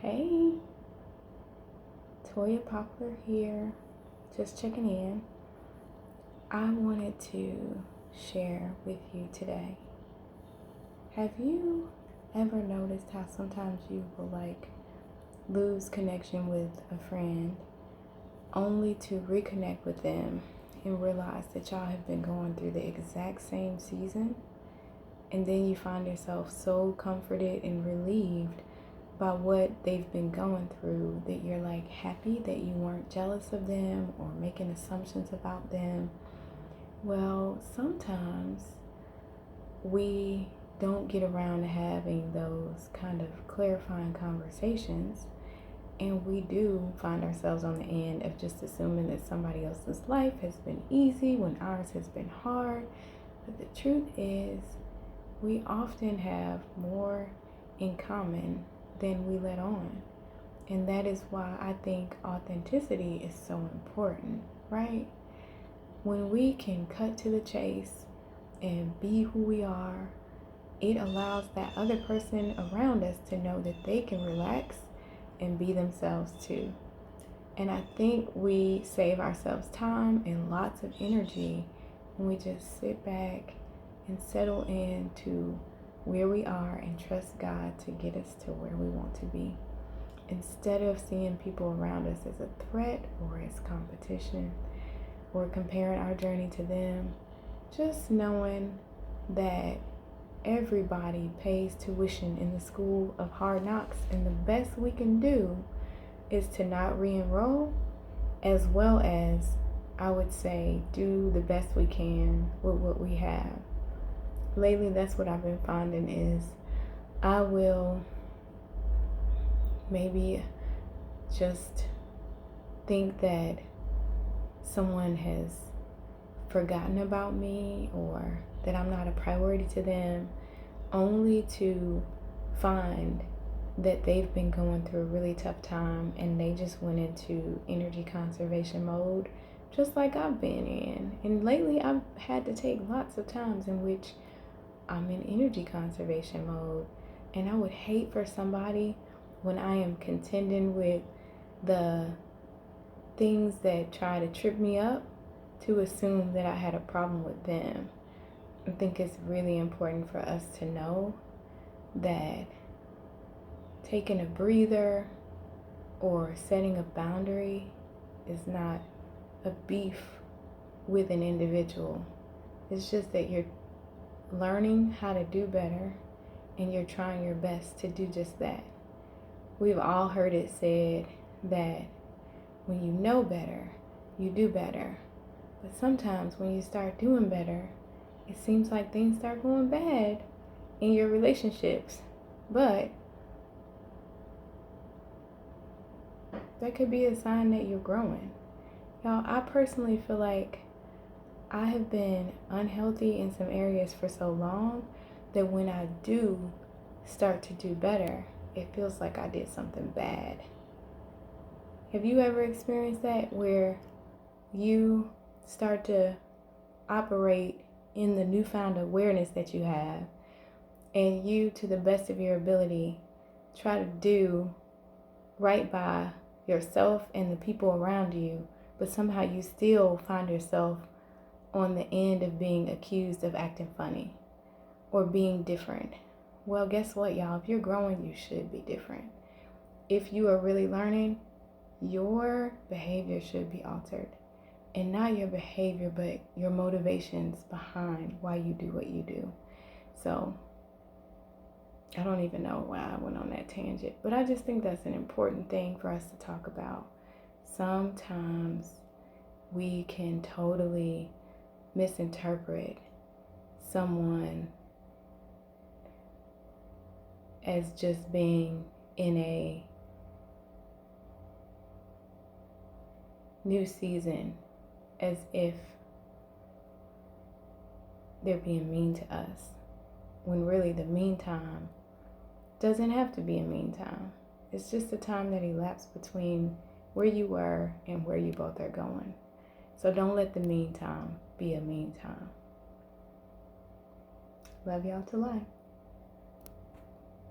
Hey, Toya Poplar here, just checking in. I wanted to share with you today. Have you ever noticed how sometimes you will lose connection with a friend only to reconnect with them and realize that y'all have been going through the exact same season? And then you find yourself so comforted and relieved by what they've been going through that you're happy that you weren't jealous of them or making assumptions about them. Well, sometimes we don't get around to having those kind of clarifying conversations, and we do find ourselves on the end of just assuming that somebody else's life has been easy when ours has been hard. But the truth is, we often have more in common than we let on. And that is why I think authenticity is so important, right? When we can cut to the chase and be who we are, it allows that other person around us to know that they can relax and be themselves too. And I think we save ourselves time and lots of energy when we just sit back and settle into where we are and trust God to get us to where we want to be, instead of seeing people around us as a threat or as competition or comparing our journey to them. Just knowing that everybody pays tuition in the school of hard knocks, and the best we can do is to not re-enroll, as well as, I would say, do the best we can with what we have. Lately, that's what I've been finding is I will maybe just think that someone has forgotten about me or that I'm not a priority to them, only to find that they've been going through a really tough time and they just went into energy conservation mode, just like I've been in. And lately, I've had to take lots of times in which I'm in energy conservation mode. And I would hate for somebody, when I am contending with the things that try to trip me up, to assume that I had a problem with them. I think it's really important for us to know that taking a breather or setting a boundary is not a beef with an individual. It's just that you're learning how to do better and you're trying your best to do just that. We've all heard it said that when you know better, you do better. But sometimes when you start doing better, it seems like things start going bad in your relationships. But that could be a sign that you're growing. Y'all, I personally feel like I have been unhealthy in some areas for so long that when I do start to do better, it feels like I did something bad. Have you ever experienced that, where you start to operate in the newfound awareness that you have, and you, to the best of your ability, try to do right by yourself and the people around you, but somehow you still find yourself on the end of being accused of acting funny or being different? Well, guess what, y'all? If you're growing, you should be different. If you are really learning, your behavior should be altered. And not your behavior, but your motivations behind why you do what you do. So, I don't even know why I went on that tangent, but I just think that's an important thing for us to talk about. Sometimes we can totally misinterpret someone as just being in a new season, as if they're being mean to us, when really the meantime doesn't have to be a meantime. It's just the time that elapsed between where you were and where you both are going. So don't let the meantime be a meantime. Love y'all to life.